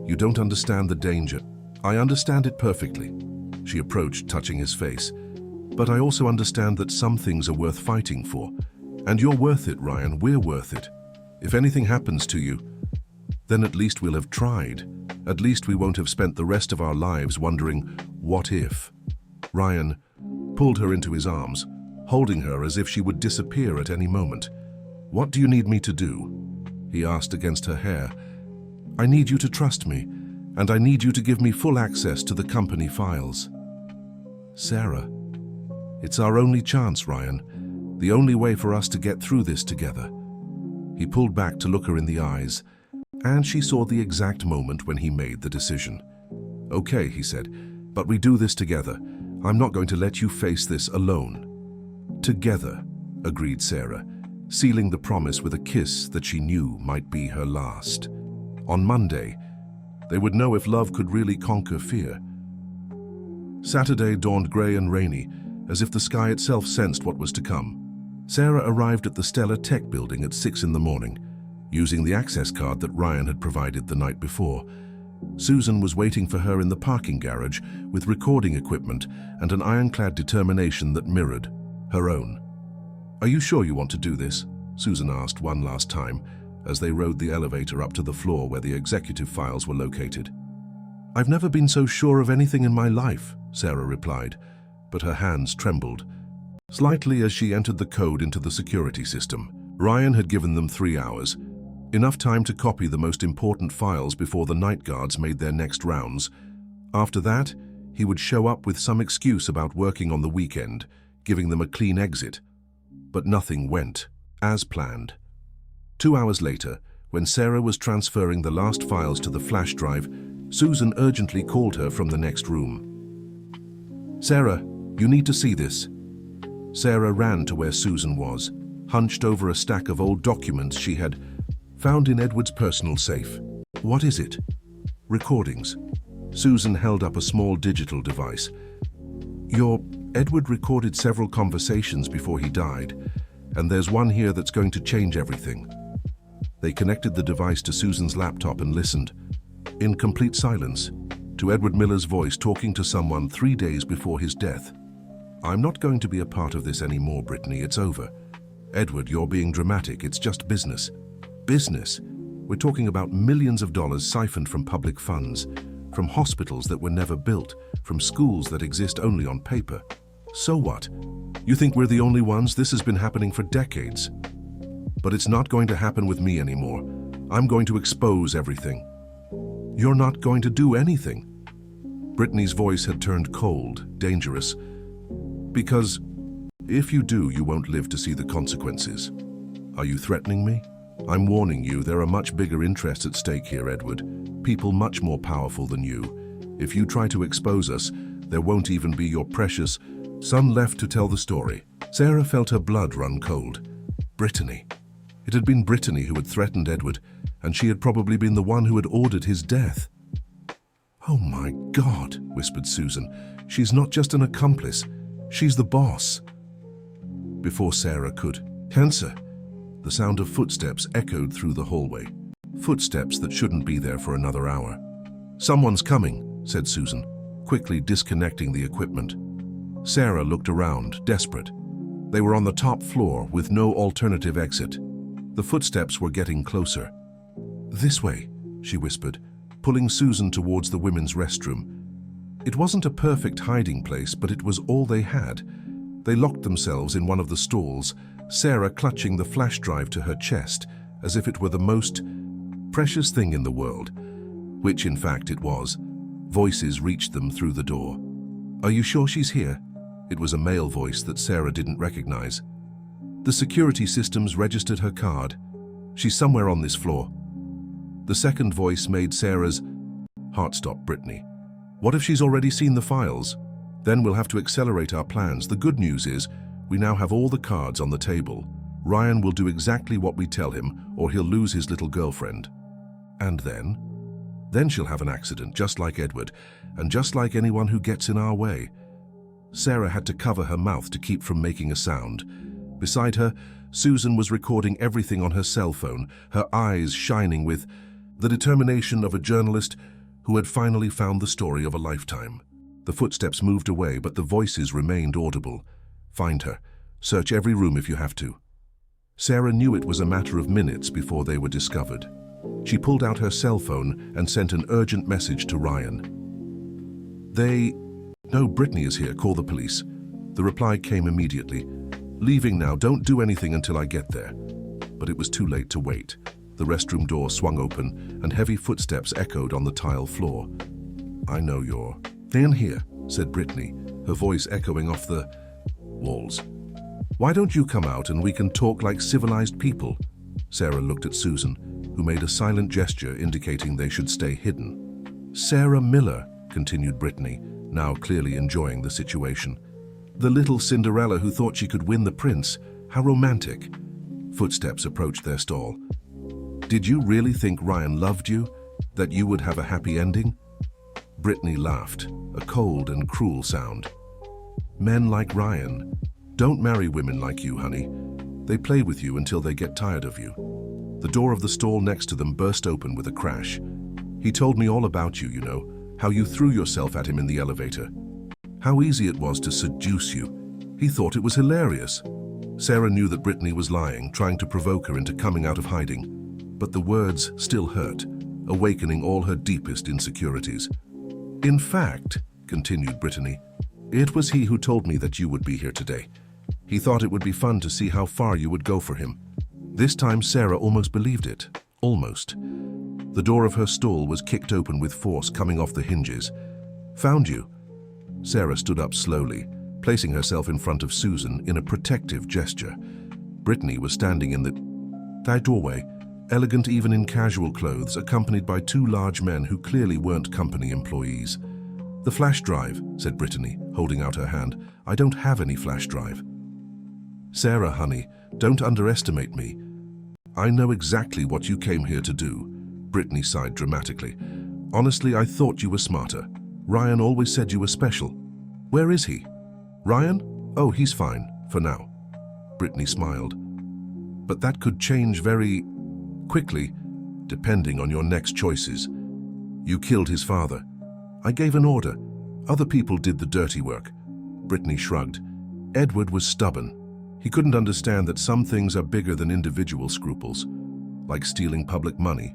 You don't understand the danger." "I understand it perfectly." She approached, touching his face. "But I also understand that some things are worth fighting for. And you're worth it, Ryan. We're worth it. If anything happens to you, then at least we'll have tried. At least we won't have spent the rest of our lives wondering, what if?" Ryan pulled her into his arms, holding her as if she would disappear at any moment. "What do you need me to do?" he asked against her hair. "I need you to trust me, and I need you to give me full access to the company files." "Sarah, it's our only chance, Ryan. The only way for us to get through this together." He pulled back to look her in the eyes, and she saw the exact moment when he made the decision. "Okay," he said, "but we do this together. I'm not going to let you face this alone." "Together," agreed Sarah, sealing the promise with a kiss that she knew might be her last. On Monday, they would know if love could really conquer fear. Saturday dawned grey and rainy, as if the sky itself sensed what was to come. Sarah arrived at the Stellar Tech building at 6 in the morning, using the access card that Ryan had provided the night before. Susan was waiting for her in the parking garage with recording equipment and an ironclad determination that mirrored her own. "Are you sure you want to do this?" Susan asked one last time as they rode the elevator up to the floor where the executive files were located. "I've never been so sure of anything in my life," Sarah replied, but her hands trembled slightly as she entered the code into the security system. Ryan had given them 3 hours, enough time to copy the most important files before the night guards made their next rounds. After that, he would show up with some excuse about working on the weekend, giving them a clean exit. But nothing went as planned. 2 hours later, when Sarah was transferring the last files to the flash drive, Susan urgently called her from the next room. "Sarah, you need to see this." Sarah ran to where Susan was, hunched over a stack of old documents she had found in Edward's personal safe. What is it? Recordings. Susan held up a small digital device. Edward recorded several conversations before he died, and there's one here that's going to change everything. They connected the device to Susan's laptop and listened, in complete silence, to Edward Miller's voice talking to someone 3 days before his death. I'm not going to be a part of this anymore, Brittany. It's over. Edward, you're being dramatic. It's just business. Business? We're talking about millions of dollars siphoned from public funds, from hospitals that were never built, from schools that exist only on paper. So what? You think we're the only ones? This has been happening for decades. But it's not going to happen with me anymore. I'm going to expose everything. You're not going to do anything. Brittany's voice had turned cold, dangerous. Because if you do, you won't live to see the consequences. Are you threatening me? I'm warning you, there are much bigger interests at stake here, Edward. People much more powerful than you. If you try to expose us, there won't even be your precious son left to tell the story. Sarah felt her blood run cold. Brittany. It had been Brittany who had threatened Edward, and she had probably been the one who had ordered his death. Oh my God, whispered Susan. She's not just an accomplice. She's the boss. Before Sarah could answer, the sound of footsteps echoed through the hallway. Footsteps that shouldn't be there for another hour. Someone's coming, said Susan, quickly disconnecting the equipment. Sarah looked around, desperate. They were on the top floor with no alternative exit. The footsteps were getting closer. This way, she whispered, pulling Susan towards the women's restroom. It wasn't a perfect hiding place, but it was all they had. They locked themselves in one of the stalls, Sarah clutching the flash drive to her chest as if it were the most precious thing in the world, which in fact it was. Voices reached them through the door. Are you sure she's here? It was a male voice that Sarah didn't recognize. The security systems registered her card. She's somewhere on this floor. The second voice made Sarah's heart stop. Brittany. What if she's already seen the files? Then we'll have to accelerate our plans. The good news is, we now have all the cards on the table. Ryan will do exactly what we tell him, or he'll lose his little girlfriend. And then? Then she'll have an accident, just like Edward, and just like anyone who gets in our way. Sarah had to cover her mouth to keep from making a sound. Beside her, Susan was recording everything on her cell phone, her eyes shining with the determination of a journalist who had finally found the story of a lifetime. The footsteps moved away, but the voices remained audible. Find her. Search every room if you have to. Sarah knew it was a matter of minutes before they were discovered. She pulled out her cell phone and sent an urgent message to Ryan. No, Brittany is here. Call the police. The reply came immediately. Leaving now. Don't do anything until I get there. But it was too late to wait. The restroom door swung open and heavy footsteps echoed on the tile floor. I know you're in here, said Brittany, her voice echoing off the walls. Why don't you come out and we can talk like civilized people? Sarah looked at Susan, who made a silent gesture indicating they should stay hidden. Sarah Miller, continued Brittany, now clearly enjoying the situation. The little Cinderella who thought she could win the prince. How romantic. Footsteps approached their stall. Did you really think Ryan loved you? That you would have a happy ending? Brittany laughed, a cold and cruel sound. Men like Ryan don't marry women like you, honey. They play with you until they get tired of you. The door of the stall next to them burst open with a crash. He told me all about you, you know, how you threw yourself at him in the elevator. How easy it was to seduce you. He thought it was hilarious. Sarah knew that Brittany was lying, trying to provoke her into coming out of hiding. But the words still hurt, awakening all her deepest insecurities. In fact, continued Brittany, it was he who told me that you would be here today. He thought it would be fun to see how far you would go for him. This time Sarah almost believed it. Almost. The door of her stall was kicked open with force coming off the hinges. Found you. Sarah stood up slowly, placing herself in front of Susan in a protective gesture. Brittany was standing in the doorway, elegant even in casual clothes, accompanied by two large men who clearly weren't company employees. The flash drive, said Brittany, holding out her hand. I don't have any flash drive. Sarah, honey, don't underestimate me. I know exactly what you came here to do. Brittany sighed dramatically. Honestly, I thought you were smarter. Ryan always said you were special. Where is he? Ryan? Oh, he's fine, for now. Brittany smiled. But that could change very quickly, depending on your next choices. You killed his father. I gave an order. Other people did the dirty work. Brittany shrugged. Edward was stubborn. He couldn't understand that some things are bigger than individual scruples, like stealing public money,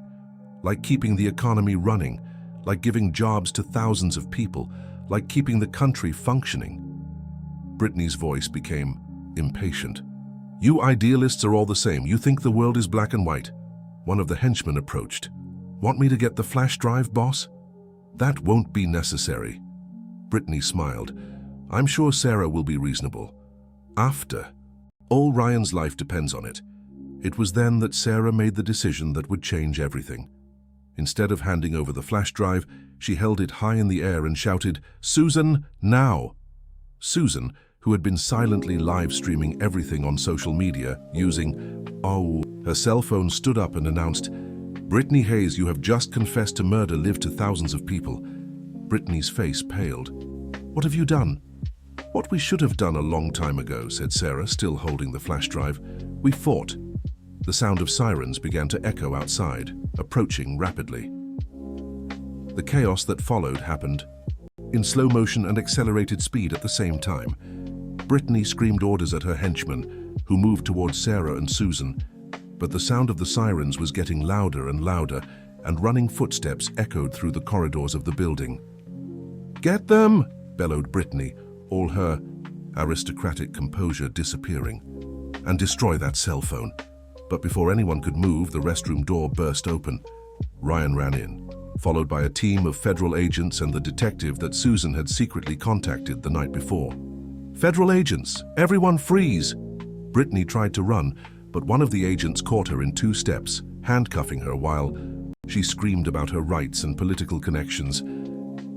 like keeping the economy running, like giving jobs to thousands of people, like keeping the country functioning. Brittany's voice became impatient. You idealists are all the same. You think the world is black and white. One of the henchmen approached. Want me to get the flash drive, boss? That won't be necessary. Brittany smiled. I'm sure Sarah will be reasonable. After. All Ryan's life depends on it. It was then that Sarah made the decision that would change everything. Instead of handing over the flash drive, she held it high in the air and shouted, Susan, now! Susan, who had been silently live-streaming everything on social media using, her cell phone, stood up and announced, Brittany Hayes, you have just confessed to murder lived to thousands of people. Brittany's face paled. What have you done? What we should have done a long time ago, said Sarah, still holding the flash drive. We fought. The sound of sirens began to echo outside, approaching rapidly. The chaos that followed happened in slow motion and accelerated speed at the same time. Brittany screamed orders at her henchmen, who moved towards Sarah and Susan, but the sound of the sirens was getting louder and louder, and running footsteps echoed through the corridors of the building. Get them! Bellowed Brittany, all her aristocratic composure disappearing. And destroy that cell phone. But before anyone could move, the restroom door burst open. Ryan ran in, followed by a team of federal agents and the detective that Susan had secretly contacted the night before. Federal agents! Everyone freeze! Brittany tried to run, but one of the agents caught her in 2 steps, handcuffing her while she screamed about her rights and political connections.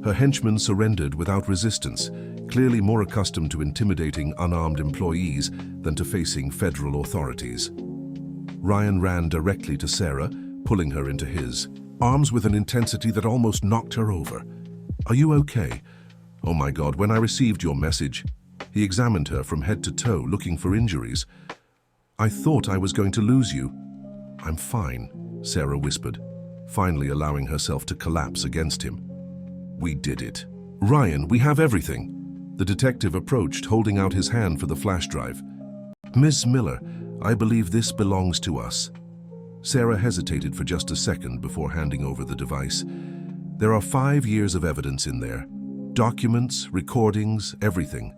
Her henchmen surrendered without resistance, clearly more accustomed to intimidating unarmed employees than to facing federal authorities. Ryan ran directly to Sarah, pulling her into his arms with an intensity that almost knocked her over. Are you okay? Oh my God, when I received your message. He examined her from head to toe, looking for injuries. I thought I was going to lose you. I'm fine, Sarah whispered, finally allowing herself to collapse against him. We did it. Ryan, we have everything. The detective approached, holding out his hand for the flash drive. Ms. Miller, I believe this belongs to us. Sarah hesitated for just a second before handing over the device. There are 5 years of evidence in there. Documents, recordings, everything.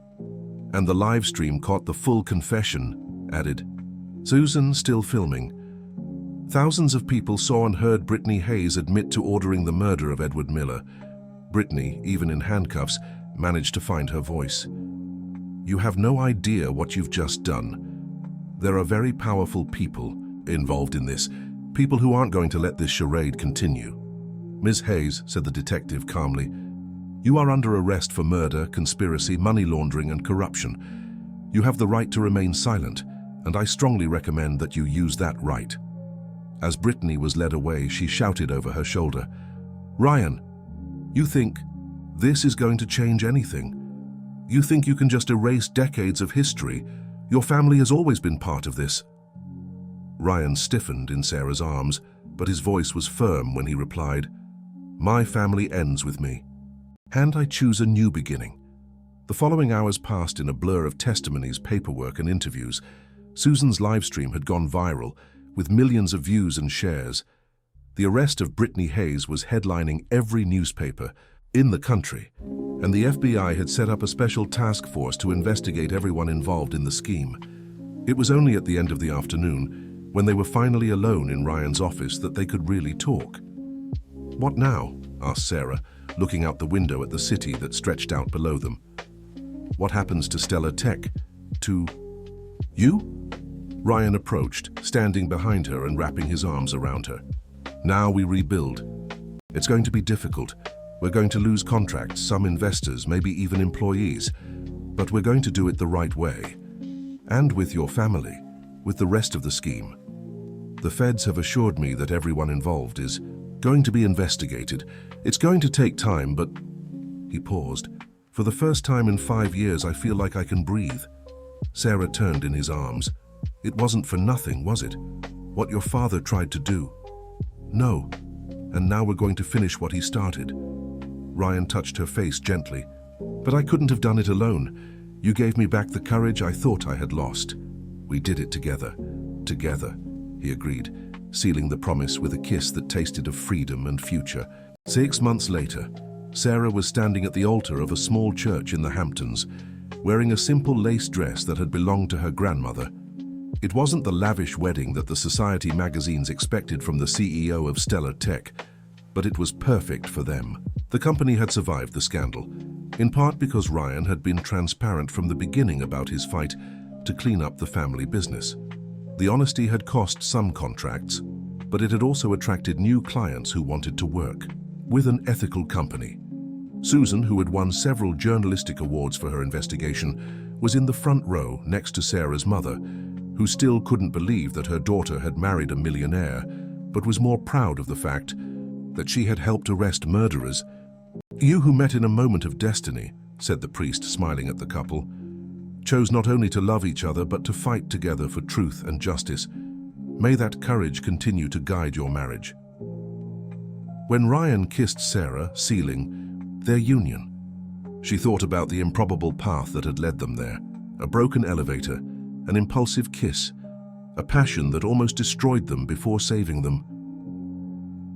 And the live stream caught the full confession, added Susan, still filming. Thousands of people saw and heard Brittany Hayes admit to ordering the murder of Edward Miller. Brittany, even in handcuffs, managed to find her voice. You have no idea what you've just done. There are very powerful people involved in this, people who aren't going to let this charade continue. Ms. Hayes, said the detective calmly, you are under arrest for murder, conspiracy, money laundering, and corruption. You have the right to remain silent, and I strongly recommend that you use that right. As Brittany was led away, she shouted over her shoulder, Ryan, you think this is going to change anything? You think you can just erase decades of history? Your family has always been part of this. Ryan stiffened in Sarah's arms, but his voice was firm when he replied, My family ends with me, and I choose a new beginning. The following hours passed in a blur of testimonies, paperwork, and interviews. Susan's livestream had gone viral, with millions of views and shares. The arrest of Brittany Hayes was headlining every newspaper in the country, and the FBI had set up a special task force to investigate everyone involved in the scheme. It was only at the end of the afternoon, when they were finally alone in Ryan's office, that they could really talk. What now? Asked Sarah, looking out the window at the city that stretched out below them. What happens to Stellar Tech? To you? Ryan approached, standing behind her and wrapping his arms around her. Now we rebuild. It's going to be difficult. We're going to lose contracts, some investors, maybe even employees. But we're going to do it the right way. And with your family, with the rest of the scheme. The feds have assured me that everyone involved is Going to be investigated. It's going to take time, but... He paused. For the first time in 5 years, I feel like I can breathe. Sarah turned in his arms. It wasn't for nothing, was it? What your father tried to do. No. And now we're going to finish what he started. Ryan touched her face gently. But I couldn't have done it alone. You gave me back the courage I thought I had lost. We did it together. Together, he agreed, sealing the promise with a kiss that tasted of freedom and future. 6 months later, Sarah was standing at the altar of a small church in the Hamptons, wearing a simple lace dress that had belonged to her grandmother. It wasn't the lavish wedding that the society magazines expected from the CEO of Stellar Tech, but it was perfect for them. The company had survived the scandal, in part because Ryan had been transparent from the beginning about his fight to clean up the family business. The honesty had cost some contracts, but it had also attracted new clients who wanted to work with an ethical company. Susan, who had won several journalistic awards for her investigation, was in the front row next to Sarah's mother, who still couldn't believe that her daughter had married a millionaire, but was more proud of the fact that she had helped arrest murderers. You who met in a moment of destiny, said the priest, smiling at the couple, chose not only to love each other but to fight together for truth and justice. May that courage continue to guide your marriage. When Ryan kissed Sarah, sealing their union, she thought about the improbable path that had led them there. A broken elevator, an impulsive kiss, a passion that almost destroyed them before saving them.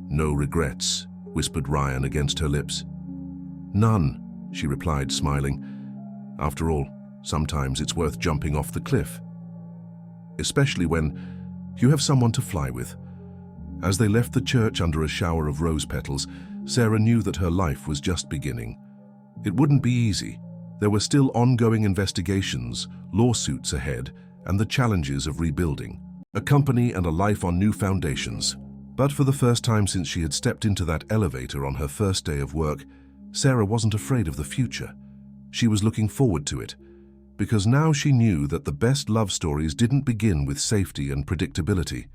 No regrets, whispered Ryan against her lips. None, she replied, smiling. After all, sometimes it's worth jumping off the cliff. Especially when you have someone to fly with. As they left the church under a shower of rose petals, Sarah knew that her life was just beginning. It wouldn't be easy. There were still ongoing investigations, lawsuits ahead, and the challenges of rebuilding. A company and a life on new foundations. But for the first time since she had stepped into that elevator on her first day of work, Sarah wasn't afraid of the future. She was looking forward to it, because now she knew that the best love stories didn't begin with safety and predictability.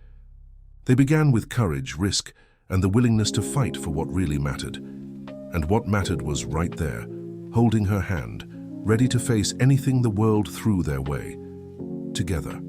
They began with courage, risk, and the willingness to fight for what really mattered. And what mattered was right there, holding her hand, ready to face anything the world threw their way. Together.